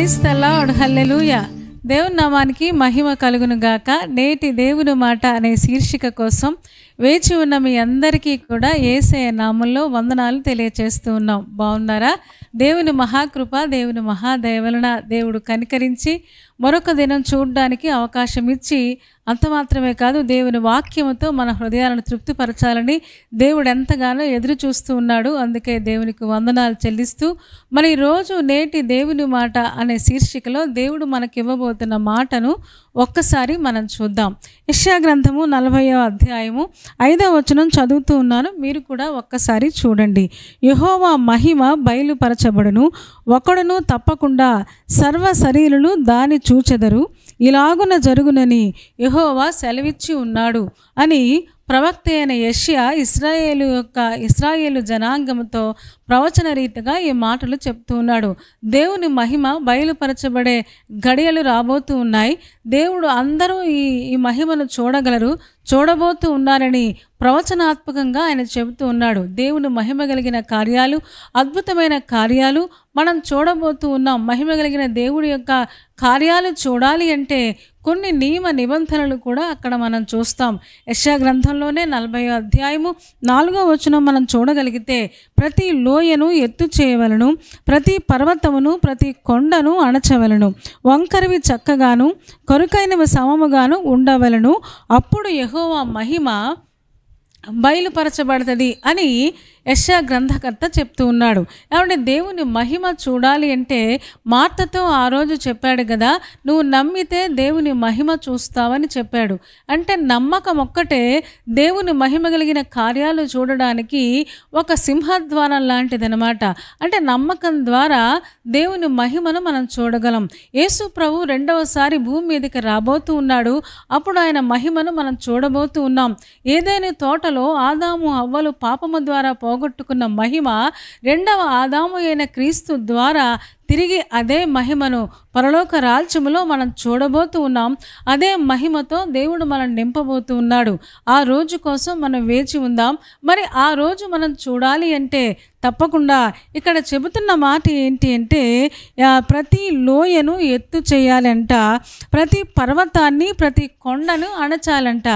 Praise the lord, హల్లెలూయా. దేవుని నామానికి మహిమ కలుగును గాక. నేటి దేవుని మాట అనే శీర్షిక కోసం వేచి ఉన్న మీ అందరికీ కూడా యేసయ్య నామంలో వందనాలు తెలియచేస్తూ ఉన్నాం. బాగున్నారా? దేవుని మహాకృప, దేవుని మహాదయవలన దేవుడు కనికరించి మరొక దినం చూడడానికి అవకాశం ఇచ్చి, అంత మాత్రమే కాదు దేవుని వాక్యముతో మన హృదయాలను తృప్తిపరచాలని దేవుడు ఎంతగానో ఎదురు చూస్తూ ఉన్నాడు. అందుకే దేవునికి వందనాలు చెల్లిస్తూ మరి ఈరోజు నేటి దేవుని మాట అనే శీర్షికలో దేవుడు మనకి ఇవ్వబోతున్న మాటను ఒక్కసారి మనం చూద్దాం. యెషయా గ్రంథము 40వ అధ్యాయము 5వ వచనం చదువుతూ ఉన్నాను, మీరు కూడా ఒక్కసారి చూడండి. యెహోవా మహిమ బయలుపరచబడును, ఒకడును తప్పకుండా సర్వ శరీరులు దాని చూచెదరు, ఇలాగున జరుగునని యెహోవా సెలవిచ్చి ఉన్నాడు అని ప్రవక్త అయిన యెషయా ఇశ్రాయేలు జనాంగంతో ప్రవచన రీతిగా ఈ మాటలు చెప్తూ ఉన్నాడు. దేవుని మహిమ బయలుపరచబడే గడియలు రాబోతూ ఉన్నాయి. దేవుడు అందరూ ఈ మహిమను చూడబోతూ ఉన్నారని ప్రవచనాత్మకంగా ఆయన చెబుతూ ఉన్నాడు. దేవుని మహిమ కలిగిన కార్యాలు, అద్భుతమైన కార్యాలు మనం చూడబోతూ ఉన్నాం. మహిమ కలిగిన దేవుడి యొక్క కార్యాలు చూడాలి అంటే కొన్ని నియమ నిబంధనలు కూడా అక్కడ మనం చూస్తాం. యెషయా గ్రంథంలోనే 40వ అధ్యాయము 4వ వచనం మనం చూడగలిగితే, ప్రతి లోయను ఎత్తు చేయవలను, ప్రతి పర్వతమును ప్రతి కొండను అణచవలను, వంకరవి చక్కగాను కొరుకైనవి సమముగాను ఉండవలను, అప్పుడు యెహోవా మహిమ బయలుపరచబడుతుంది అని యెషయా గ్రంథకర్త చెప్తూ ఉన్నాడు. కాబట్టి దేవుని మహిమ చూడాలి అంటే మార్తతో ఆ రోజు చెప్పాడు కదా, నువ్వు నమ్మితే దేవుని మహిమ చూస్తావని చెప్పాడు. అంటే నమ్మకం ఒక్కటే దేవుని మహిమ కలిగిన కార్యాలు చూడడానికి ఒక సింహద్వారం లాంటిదనమాట. అంటే నమ్మకం ద్వారా దేవుని మహిమను మనం చూడగలం. యేసు ప్రభు రెండవసారి భూమి మీదకి రాబోతూ ఉన్నాడు. అప్పుడు ఆయన మహిమను మనం చూడబోతూ ఉన్నాం. ఏదైనా తోటలో ఆదాము హవ్వలు పాపము ద్వారా పోగొట్టుకున్న మహిమ రెండవ ఆదాము అయిన క్రీస్తు ద్వారా తిరిగి అదే మహిమను పరలోక రాజ్యములో మనం చూడబోతూ ఉన్నాం. అదే మహిమతో దేవుడు మనం నింపబోతూ ఉన్నాడు. ఆ రోజు కోసం మనం వేచి ఉందాం. మరి ఆ రోజు మనం చూడాలి అంటే తప్పకుండా ఇక్కడ చెబుతున్న మాట ఏంటి అంటే, ప్రతి లోయను ఎత్తు చేయాలంట, ప్రతి పర్వతాన్ని ప్రతి కొండను అణచాలంట.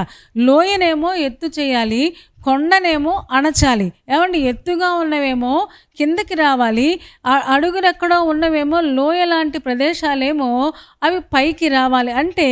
లోయనేమో ఎత్తు చేయాలి, కొండనేమో అణచాలి. ఏమండి, ఎత్తుగా ఉన్నవేమో కిందకి రావాలి, అడుగునెక్కడో ఉన్నవేమో లోయ లాంటి ప్రదేశాలేమో అవి పైకి రావాలి. అంటే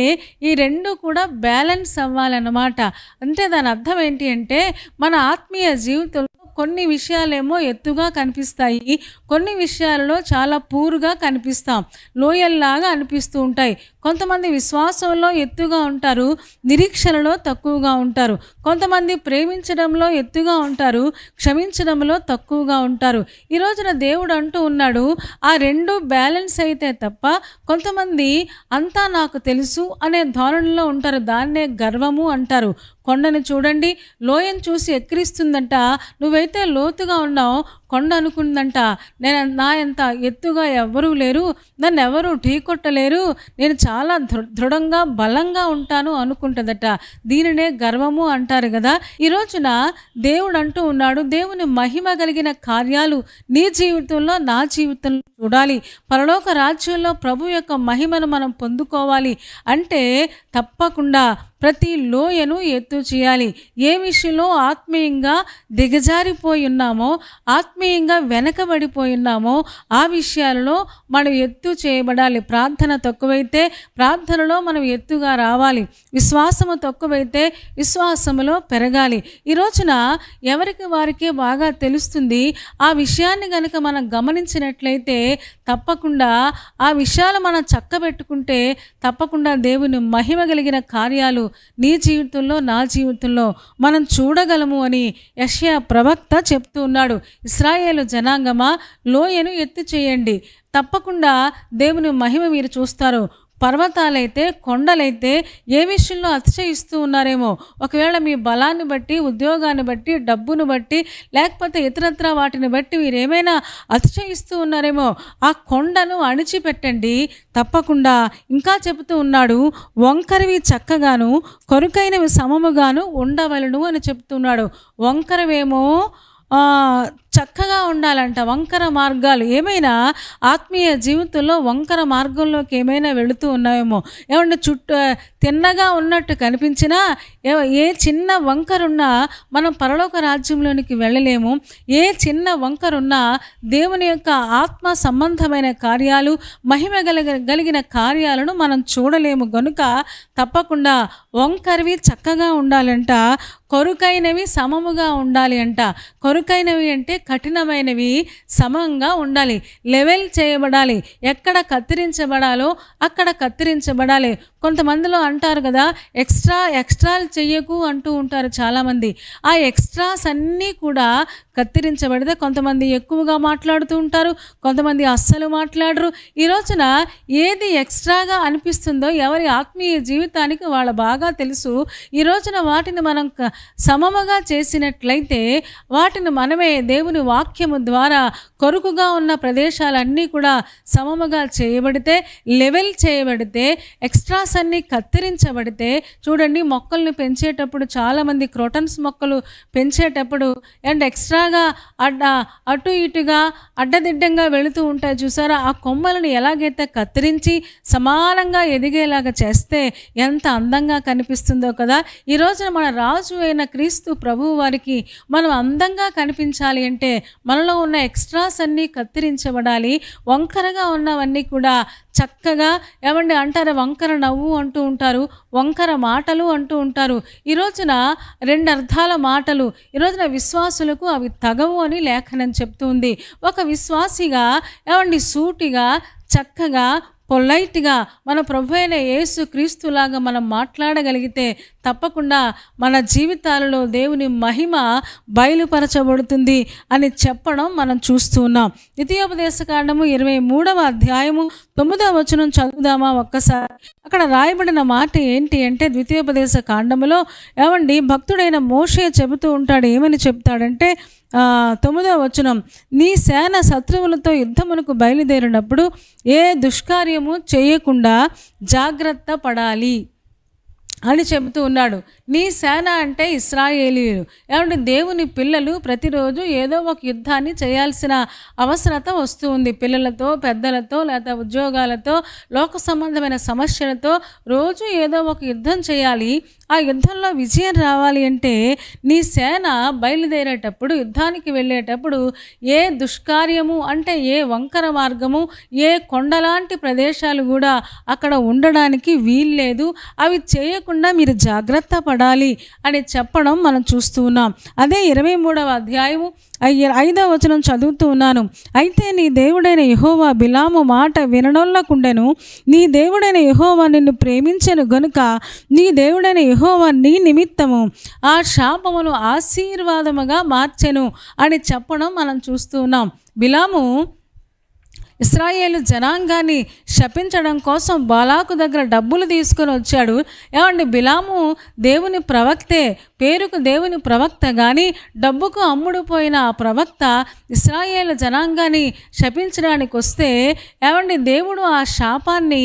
ఈ రెండు కూడా బ్యాలెన్స్ అవ్వాలన్నమాట. అంటే దాని అర్థం ఏంటి అంటే, మన ఆత్మీయ జీవితంలో కొన్ని విషయాలేమో ఎత్తుగా కనిపిస్తాయి, కొన్ని విషయాలలో చాలా పూర్గా కనిపిస్తాం, లోయల్లాగా అనిపిస్తూ ఉంటాయి. కొంతమంది విశ్వాసంలో ఎత్తుగా ఉంటారు, నిరీక్షణలో తక్కువగా ఉంటారు. కొంతమంది ప్రేమించడంలో ఎత్తుగా ఉంటారు, క్షమించడంలో తక్కువగా ఉంటారు. ఈ రోజున దేవుడు అంటూ ఉన్నాడు, ఆ రెండు బ్యాలెన్స్ అయితే తప్ప కొంతమంది అంతా నాకు తెలుసు అనే ధోరణిలో ఉంటారు. దాన్నే గర్వము అంటారు. కొండను చూడండి, లోయను చూసి ఎక్కిరిస్తుందంట. నువ్వైతే లోతుగా ఉన్నావు, కొండ అనుకుందంట నా ఎంత ఎత్తుగా ఎవ్వరూ లేరు, నన్ను ఎవరు ఢీకొట్టలేరు, నేను చాలా దృఢంగా బలంగా ఉంటాను అనుకుంటుందట. దీనినే గర్వము అంటారు కదా. ఈ రోజున దేవుడు అంటూ ఉన్నాడు, దేవుని మహిమ కలిగిన కార్యాలు నీ జీవితంలో నా జీవితంలో చూడాలి. పరలోక రాజ్యంలో ప్రభు యొక్క మహిమను మనం పొందుకోవాలి అంటే తప్పకుండా ప్రతి లోయను ఎత్తు చేయాలి. ఏ విషయంలో ఆత్మీయంగా దిగజారిపోయి ఉన్నామో, ఆత్మీయంగా వెనకబడిపోయి ఉన్నామో ఆ విషయాలలో మనం ఎత్తు చేయబడాలి. ప్రార్థన తక్కువైతే ప్రార్థనలో మనం ఎత్తుగా రావాలి. విశ్వాసము తక్కువైతే విశ్వాసములో పెరగాలి. ఈ రోజున ఎవరికి వారికే బాగా తెలుస్తుంది. ఆ విషయాన్ని కనుక మనం గమనించినట్లయితే తప్పకుండా ఆ విషయాలు మనం చక్కబెట్టుకుంటే తప్పకుండా దేవుని మహిమ కలిగిన కార్యాలు నీ జీవితంలో నా జీవితంలో మనం చూడగలము అని యెషయా ప్రవక్త చెప్తూ ఉన్నాడు. ఇశ్రాయేలు జనాంగమా, లోయను ఎత్తు చేయండి, తప్పకుండా దేవుని మహిమ మీరు చూస్తారు. పర్వతాలైతే కొండలైతే ఏ విషయంలో అతిశయిస్తూ ఉన్నారేమో, ఒకవేళ మీ బలాన్ని బట్టి, ఉద్యోగాన్ని బట్టి, డబ్బును బట్టి, లేకపోతే ఇతరత్ర వాటిని బట్టి మీరు ఏమైనా అతిశయిస్తూ ఉన్నారేమో, ఆ కొండను అణిచిపెట్టండి. తప్పకుండా ఇంకా చెబుతూ ఉన్నాడు, వంకరవి చక్కగాను కొరుకైనవి సమముగాను ఉండవలను అని చెప్తున్నాడు. వంకరవేమో చక్కగా ఉండాలంట. వంకర మార్గాలు ఏమైనా ఆత్మీయ జీవితంలో వంకర మార్గంలోకి ఏమైనా వెళుతూ ఉన్నాయేమో, ఏమంటే చుట్టూ తిన్నగా ఉన్నట్టు కనిపించినా ఏ చిన్న వంకరున్నా మనం పరలోక రాజ్యంలోనికి వెళ్ళలేము. ఏ చిన్న వంకరున్నా దేవుని యొక్క ఆత్మ సంబంధమైన కార్యాలు, మహిమ కలిగిన కార్యాలను మనం చూడలేము. గనుక తప్పకుండా వంకరవి చక్కగా ఉండాలంట, కొరుకైనవి సమముగా ఉండాలి అంట. కొరుకైనవి అంటే కఠినమైనవి సమంగా ఉండాలి, లెవెల్ చేయబడాలి. ఎక్కడ కత్తిరించబడాలో అక్కడ కత్తిరించబడాలి. కొంతమందిలో అంటారు కదా, ఎక్స్ట్రాలు చెయ్యకు అంటూ ఉంటారు చాలామంది. ఆ ఎక్స్ట్రాస్ అన్నీ కూడా కత్తిరించబడితే కొంతమంది ఎక్కువగా మాట్లాడుతూ ఉంటారు, కొంతమంది అస్సలు మాట్లాడరు. ఈ రోజున ఏది ఎక్స్ట్రాగా అనిపిస్తుందో ఎవరి ఆత్మీయ జీవితానికి వాళ్ళ బాగా తెలుసు. ఈ రోజున వాటిని మనం సమముగా చేసినట్లయితే వాటిని మనమే దేవుని వాక్యము ద్వారా కొరుకుగా ఉన్న ప్రదేశాలన్నీ కూడా సమముగా చేయబడితే, లెవెల్ చేయబడితే, ఎక్స్ట్రాస్ అన్నీ కత్తిరించబడితే. చూడండి, మొక్కల్ని పెంచేటప్పుడు చాలామంది క్రోటన్స్ మొక్కలు పెంచేటప్పుడు అండ్ ఎక్స్ట్రాగా అటు ఇటుగా అడ్డదిడ్డంగా వెళుతూ ఉంటాయి చూసారా. ఆ కొమ్మలను ఎలాగైతే కత్తిరించి సమానంగా ఎదిగేలాగా చేస్తే ఎంత అందంగా కనిపిస్తుందో కదా. ఈ రోజున మన రాజు అయిన క్రీస్తు ప్రభువు వారికి మనం అందంగా కనిపించాలి అంటే మనలో ఉన్న ఎక్స్ట్రాస్ అన్నీ కత్తిరించబడాలి. వంకరగా ఉన్నవన్నీ కూడా చక్కగా, ఏమండి అంటారు, వంకర నవ్వు అంటూ ఉంటారు, వంకర మాటలు అంటూ ఉంటారు. ఈ రోజున రెండు అర్థాల మాటలు ఈ రోజున విశ్వాసులకు అవి తగవు అని లేఖనం చెప్తుంది. ఒక విశ్వాసిగా ఏమండి సూటిగా, చక్కగా, పొలైట్గా మన ప్రభు అయిన యేసు క్రీస్తులాగా మనం మాట్లాడగలిగితే తప్పకుండా మన జీవితాలలో దేవుని మహిమ బయలుపరచబడుతుంది అని చెప్పడం మనం చూస్తూ ఉన్నాం. ద్వితీయోపదేశకాండము 23వ అధ్యాయము 9వ వచనం చదువుదామా ఒక్కసారి. అక్కడ రాయబడిన మాట ఏంటి అంటే, ద్వితీయోపదేశ కాండములో ఏమండి భక్తుడైన మోషే చెబుతూ ఉంటాడు. ఏమని చెప్తాడంటే 9వ వచనం, నీ సేన శత్రువులతో యుద్ధమునకు బయలుదేరినప్పుడు ఏ దుష్కార్యము చేయకుండా జాగ్రత్త పడాలి అని చెబుతూ ఉన్నాడు. నీ సేన అంటే ఇశ్రాయేలీయులు. ఏమంటే దేవుని పిల్లలు ప్రతిరోజు ఏదో ఒక యుద్ధాన్ని చేయాల్సిన అవసరత వస్తూ ఉంది. పిల్లలతో, పెద్దలతో, లేదా ఉద్యోగాలతో, లోక సంబంధమైన సమస్యలతో రోజు ఏదో ఒక యుద్ధం చేయాలి. ఆ యుద్ధంలో విజయం రావాలి అంటే నీ సేన బయలుదేరేటప్పుడు, యుద్ధానికి వెళ్ళేటప్పుడు ఏ దుష్కార్యము అంటే ఏ వంకర మార్గము, ఏ కొండలాంటి ప్రదేశాలు కూడా అక్కడ ఉండడానికి వీల్లేదు. అవి చేయకుండా మీరు జాగ్రత్త పడాలి అని చెప్పడం మనం చూస్తూ ఉన్నాం. అదే 23వ అధ్యాయము 5వ వచనం చదువుతూ ఉన్నాను. అయితే నీ దేవుడైన యెహోవా బిలాము మాట విననొల్లకుండెను. నీ దేవుడైన యెహోవా నిన్ను ప్రేమించెను గనుక నీ దేవుడైన యెహోవా నీ నిమిత్తము ఆ శాపమును ఆశీర్వాదముగా మార్చెను అని చెప్పడం మనం చూస్తూ ఉన్నాం. బిలాము ఇశ్రాయేలు జనాంగాన్ని శపించడం కోసం బాలాకు దగ్గర డబ్బులు తీసుకొని వచ్చాడు. ఏమండి, బిలాము దేవుని ప్రవక్తే, పేరుకు దేవుని ప్రవక్త, కానీ డబ్బుకు అమ్ముడుపోయిన ఆ ప్రవక్త ఇశ్రాయేలు జనాంగాన్ని శపించడానికి వస్తే ఏమండి దేవుడు ఆ శాపాన్ని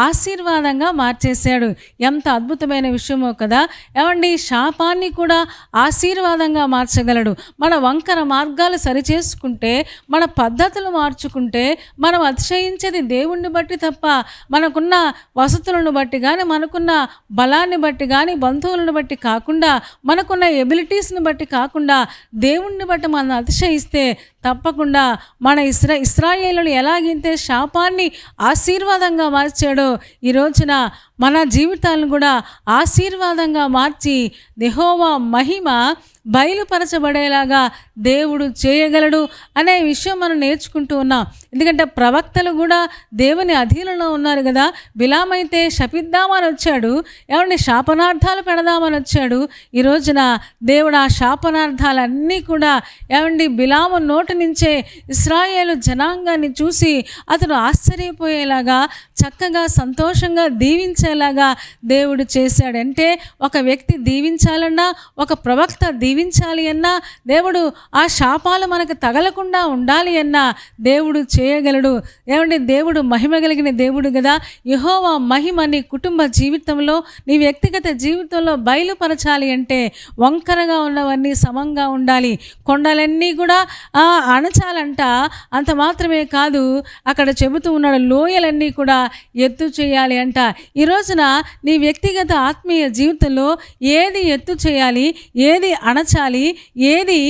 ఆశీర్వాదంగా మార్చేశాడు. ఎంత అద్భుతమైన విషయమో కదా. ఏమండి శాపాన్ని కూడా ఆశీర్వాదంగా మార్చగలడు. మన వంకర మార్గాలు సరిచేసుకుంటే, మన పద్ధతులు మార్చుకుంటే, మనం అతిశయించేది దేవుణ్ణి బట్టి తప్ప మనకున్న వసతులను బట్టి కానీ, మనకున్న బలాన్ని బట్టి కానీ, బంధువులను బట్టి కాకుండా, మనకున్న ఎబిలిటీస్ని బట్టి కాకుండా దేవుణ్ణి బట్టి మనం అతిశయిస్తే తప్పకుండా మన ఇశ్రాయేలును ఎలాగైతే శాపాన్ని ఆశీర్వాదంగా మార్చాడో ఈ రోజున మన జీవితాలను కూడా ఆశీర్వాదంగా మార్చి యెహోవా మహిమ బయలుపరచబడేలాగా దేవుడు చేయగలడు అనే విషయం మనం నేర్చుకుంటూ ఉన్నాం. ఎందుకంటే ప్రవక్తలు కూడా దేవుని అధీనంలో ఉన్నారు కదా. బిలామైతే శపిద్దామని వచ్చాడు, ఏమండి శాపనార్థాలు పెడదామని వచ్చాడు. ఈ రోజున దేవుడు ఆ శాపనార్థాలన్నీ కూడా ఏమండి బిలాము నోటి నోటి నుంచే ఇశ్రాయేలు జనాంగాన్ని చూసి అతడు ఆశ్చర్యపోయేలాగా చక్కగా సంతోషంగా దీవించేలాగా దేవుడు చేశాడు. అంటే ఒక వ్యక్తి దీవించాలన్నా, ఒక ప్రవక్త దీవించాలి అన్నా, దేవుడు ఆ శాపాలు మనకు తగలకుండా ఉండాలి అన్నా దేవుడు చేయగలడు. ఏమంటే దేవుడు మహిమ కలిగిన దేవుడు కదా. యెహోవా మహిమ నీ కుటుంబ జీవితంలో, నీ వ్యక్తిగత జీవితంలో బయలుపరచాలి అంటే వంకరగా ఉన్నవన్నీ సమంగా ఉండాలి. కొండలన్నీ కూడా అణచాలంట. అంత మాత్రమే కాదు, అక్కడ చెబుతూ ఉన్నాడు లోయలన్నీ కూడా ఎత్తు చేయాలి అంట. ఈ రోజున నీ వ్యక్తిగత ఆత్మీయ జీవితంలో ఏది ఎత్తు చేయాలి, ఏది అణచాలి, ఏది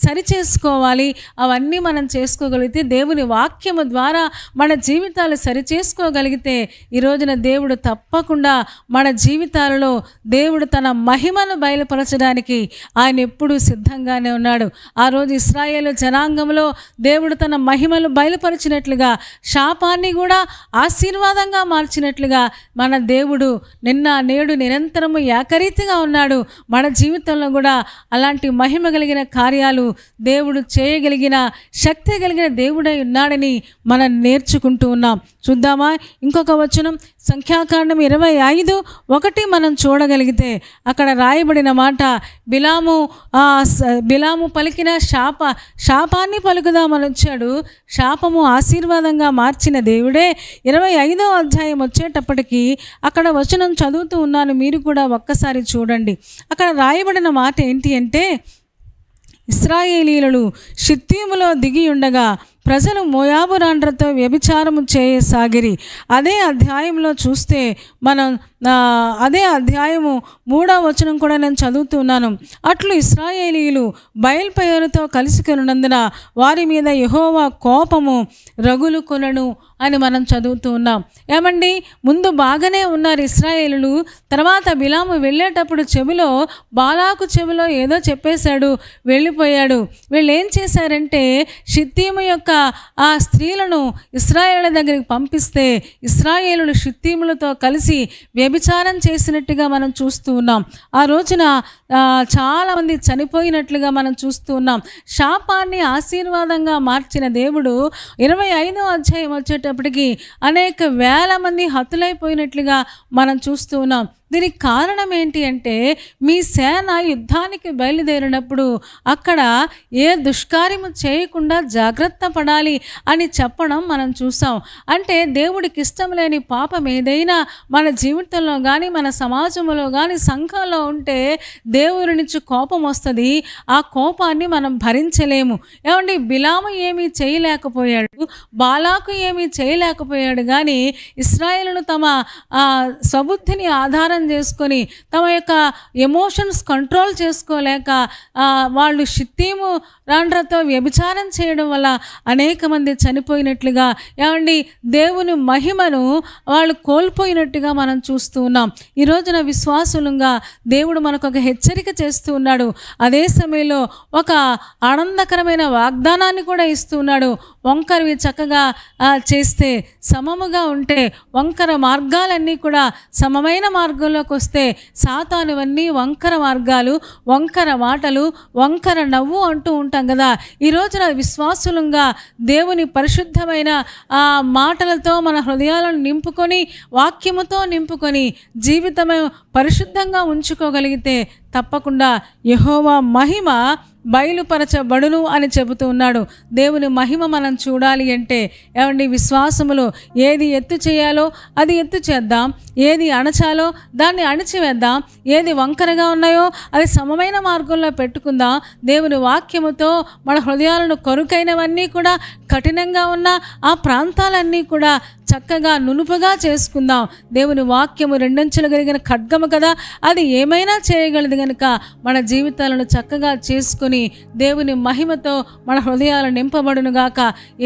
సరిచేసుకోవాలి, అవన్నీ మనం చేసుకోగలిగితే, దేవుని వాక్యము ద్వారా మన జీవితాలు సరిచేసుకోగలిగితే ఈ రోజున దేవుడు తప్పకుండా మన జీవితాలలో దేవుడు తన మహిమను బయలుపరచడానికి ఆయన ఎప్పుడూ సిద్ధంగానే ఉన్నాడు. ఆ రోజు ఇశ్రాయేలు జనాంగంలో దేవుడు తన మహిమను బయలుపరిచినట్లుగా శాపాన్ని కూడా ఆశీర్వాదంగా మార్చినట్లుగా మన దేవుడు నిన్న నేడు నిరంతరము ఏకరీతిగా ఉన్నాడు. మన జీవితంలో కూడా అలాంటి మహిమ కలిగిన కార్యాలు దేవుడు చేయగలిగిన శక్తి కలిగిన దేవుడై ఉన్నాడని మనం నేర్చుకుంటూ ఉన్నాం. చూద్దామా ఇంకొక వచనం, సంఖ్యాకాండం 25:1 మనం చూడగలిగితే అక్కడ రాయబడిన మాట, బిలాము పలికిన శాపాన్ని పలుకుదామని వచ్చాడు, శాపము ఆశీర్వాదంగా మార్చిన దేవుడే. 25వ అధ్యాయం వచ్చేటప్పటికి అక్కడ వచనం చదువుతూ ఉన్నాను, మీరు కూడా ఒక్కసారి చూడండి. అక్కడ రాయబడిన మాట ఏంటి అంటే, ఇశ్రాయేలీయులు షిత్తీములో దిగి ఉండగా ప్రజలు మోయాబు రాండ్రతో వ్యభిచారము చేయసాగిరి. అదే అధ్యాయంలో చూస్తే మనం అదే అధ్యాయము 3వ వచనం కూడా నేను చదువుతున్నాను. అట్లు ఇశ్రాయేలీయులు బయల్పెయోరుతో కలిసి కొనున్నందున వారి మీద యెహోవా కోపము రగులు కొనను అని మనం చదువుతూ ఉన్నాం. ఏమండి, ముందు బాగానే ఉన్నారు ఇశ్రాయేలులు. తర్వాత బిలాము వెళ్ళేటప్పుడు బాలాకు చెవిలో ఏదో చెప్పేశాడు, వెళ్ళిపోయాడు. వీళ్ళు ఏం చేశారంటే షిత్తీము యొక్క ఆ స్త్రీలను ఇశ్రాయేలుల దగ్గరికి పంపిస్తే ఇశ్రాయేలులు షిత్తీములతో కలిసి వ్యభిచారం చేసినట్టుగా మనం చూస్తూ ఉన్నాం. ఆ రోజున చాలామంది చనిపోయినట్లుగా మనం చూస్తూ ఉన్నాం. శాపాన్ని ఆశీర్వాదంగా మార్చిన దేవుడు 25వ అధ్యాయం వచ్చేటప్పటికి అనేక వేల మంది హతులైపోయినట్లుగా మనం చూస్తూ ఉన్నాం. దీనికి కారణం ఏంటి అంటే, మీ సేన యుద్ధానికి బయలుదేరినప్పుడు అక్కడ ఏ దుష్కార్యము చేయకుండా జాగ్రత్త పడాలి అని చెప్పడం మనం చూసాం. అంటే దేవుడికి ఇష్టం లేని పాపం ఏదైనా మన జీవితంలో కానీ, మన సమాజంలో కానీ, సంఘంలో ఉంటే దేవుని నుంచి కోపం వస్తుంది. ఆ కోపాన్ని మనం భరించలేము. ఏమండి, బిలాము ఏమీ చేయలేకపోయాడు, బాలాకు ఏమీ చేయలేకపోయాడు, కానీ ఇశ్రాయేలును తమ స్వబుద్ధిని ఆధారం చేసుకొని తమ యొక్క ఎమోషన్స్ కంట్రోల్ చేసుకోలేక వాళ్ళు షిత్తీము రాండ్రతో వ్యభిచారం చేయడం వల్ల అనేక మంది చనిపోయినట్లుగా, ఏమండి దేవుని మహిమను వాళ్ళు కోల్పోయినట్టుగా మనం చూస్తూ ఉన్నాం. ఈ రోజున విశ్వాసులుగా దేవుడు మనకు ఒక హెచ్చరిక చేస్తూ ఉన్నాడు. అదే సమయంలో ఒక ఆనందకరమైన వాగ్దానాన్ని కూడా ఇస్తూ ఉన్నాడు. వంకరవి చక్కగా చేస్తే, సమముగా ఉంటే, వంకర మార్గాలన్నీ కూడా సమమైన మార్గంలోకి వస్తే, సాతానువన్నీ వంకర మార్గాలు, వంకర మాటలు, వంకర నవ్వు అంటూ ఉంటాం కదా. ఈ రోజున విశ్వాసులంగా దేవుని పరిశుద్ధమైన ఆ మాటలతో మన హృదయాలను నింపుకొని, వాక్యముతో నింపుకొని జీవితమే పరిశుద్ధంగా ఉంచుకోగలిగితే తప్పకుండా యెహోవా మహిమ బయలుపరచబడును అని చెబుతూ ఉన్నాడు. దేవుని మహిమ మనం చూడాలి అంటే, ఏమండి, విశ్వాసములో ఏది ఎత్తు చేయాలో అది ఎత్తు చేద్దాం, ఏది అణచాలో దాన్ని అణిచివేద్దాం, ఏది వంకరగా ఉన్నాయో అది సమమైన మార్గంలో పెట్టుకుందాం. దేవుని వాక్యముతో మన హృదయాలను కొరుకైనవన్నీ కూడా, కఠినంగా ఉన్న ఆ ప్రాంతాలన్నీ కూడా చక్కగా నునుపుగా చేసుకుందాం. దేవుని వాక్యము రెండంచులు కలిగిన ఖడ్గము కదా, అది ఏమైనా చేయగలదు కనుక మన జీవితాలను చక్కగా చేసుకుని దేవుని మహిమతో మన హృదయాలు నింపబడును గాక.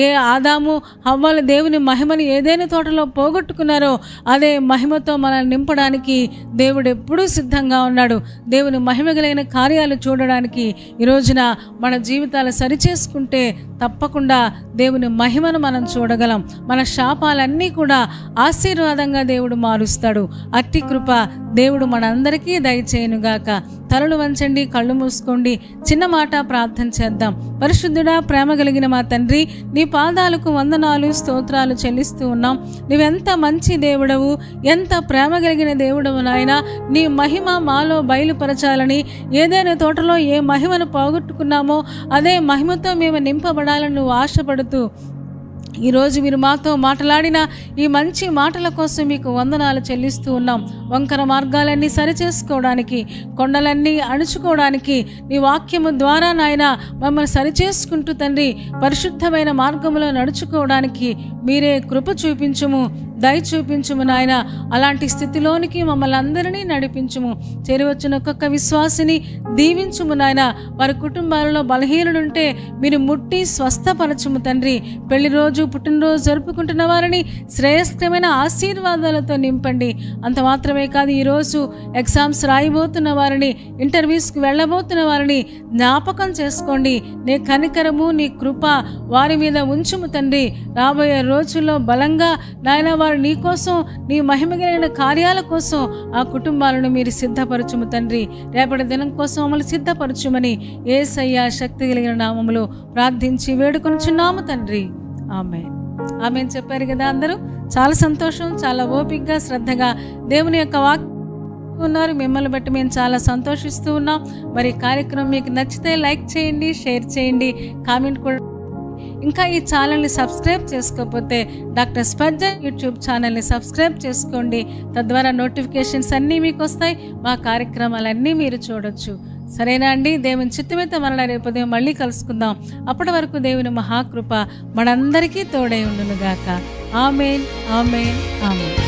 ఏ ఆదాము హవ్వలు దేవుని మహిమని ఏదైనా తోటలో పోగొట్టుకున్నారో అదే మహిమతో మనల్ని నింపడానికి దేవుడు ఎప్పుడూ సిద్ధంగా ఉన్నాడు. దేవుని మహిమ కలిగిన కార్యాలు చూడడానికి ఈ రోజున మన జీవితాలు సరిచేసుకుంటే తప్పకుండా దేవుని మహిమను మనం చూడగలం. మన శాపాలన్నీ అన్నీ కూడా ఆశీర్వాదంగా దేవుడు మారుస్తాడు. అట్టి కృప దేవుడు మనందరికీ దయచేయునుగాక. తలలు వంచండి, కళ్ళు మూసుకోండి. చిన్న మాట ప్రార్థన చేద్దాం. పరిశుద్ధుడా, ప్రేమ కలిగిన మా తండ్రి, నీ పాదాలకు వందనాలు, స్తోత్రాలు చెల్లిస్తూ ఉన్నాం. నువ్వెంత మంచి దేవుడవు, ఎంత ప్రేమ కలిగిన దేవుడవు నాయన. నీ మహిమ మాలో బయలుపరచాలని, ఏదైనా తోటలో ఏ మహిమను పోగొట్టుకున్నామో అదే మహిమతో మేము నింపబడాలని నువ్వు ఆశపడుతూ ఈరోజు మీరు మాతో మాట్లాడిన ఈ మంచి మాటల కోసం మీకు వందనాలు చెల్లిస్తూ ఉన్నాం. వంకర మార్గాలన్నీ సరిచేసుకోవడానికి, కొండలన్నీ అణుచుకోవడానికి నీ వాక్యము ద్వారా నాయన మమ్మల్ని సరిచేసుకుంటూ తండ్రి పరిశుద్ధమైన మార్గంలో నడుచుకోవడానికి మీరే కృప చూపించుము, దయ చూపించుము నాయన. అలాంటి స్థితిలోనికి మమ్మల్ని అందరినీ నడిపించుము. చేరివచ్చిన ఒక్కొక్క విశ్వాసిని దీవించుము నాయన. వారి కుటుంబాలలో బలహీనులుంటే మీరు ముట్టి స్వస్థపరచుము తండ్రి. పెళ్లి రోజు, పుట్టినరోజు జరుపుకుంటున్న వారిని శ్రేయస్కరమైన ఆశీర్వాదాలతో నింపండి. అంత మాత్రమే కాదు, ఈరోజు ఎగ్జామ్స్ రాయబోతున్న వారిని, ఇంటర్వ్యూస్కి వెళ్ళబోతున్న వారిని జ్ఞాపకం చేసుకోండి. నీ కనికరము, నీ కృప వారి మీద ఉంచుము తండ్రి. రాబోయే రోజుల్లో బలంగా నాయన వారు నీ కోసం, నీ మహిమగలిగిన కార్యాల కోసం ఆ కుటుంబాలను మీరు సిద్ధపరచుము తండ్రి. రేపటి దినం కోసం మమ్మల్ని సిద్ధపరచుమని యేసయ్య శక్తి కలిగిన నామములో ప్రార్థించి వేడుకొనుచున్నాము తండ్రి. ఆమేన్. ఆమేన్ చెప్పారు కదా అందరూ. చాలా సంతోషం. చాలా ఓపికగా శ్రద్ధగా దేవుని యొక్క వాక్యం ఉన్నారు. మిమ్మల్ని బట్టి మేము చాలా సంతోషిస్తూ ఉన్నాం. మరి కార్యక్రమం మీకు నచ్చితే లైక్ చేయండి, షేర్ చేయండి, కామెంట్ కూడా. ఇంకా ఈ ఛానల్ని సబ్స్క్రైబ్ చేసుకోకపోతే డాక్టర్ స్పర్జన్ యూట్యూబ్ ఛానల్ని సబ్స్క్రైబ్ చేసుకోండి. తద్వారా నోటిఫికేషన్స్ అన్నీ మీకు వస్తాయి. మా కార్యక్రమాలన్నీ మీరు చూడొచ్చు. సరేనా అండి? దేవుని చిత్తమైతే మరలా రేపు ఉదయం మళ్ళీ కలుసుకుందాం. అప్పటి వరకు దేవుని మహాకృప మనందరికీ తోడై ఉండునుగాక. ఆమేన్, ఆమేన్, ఆమేన్.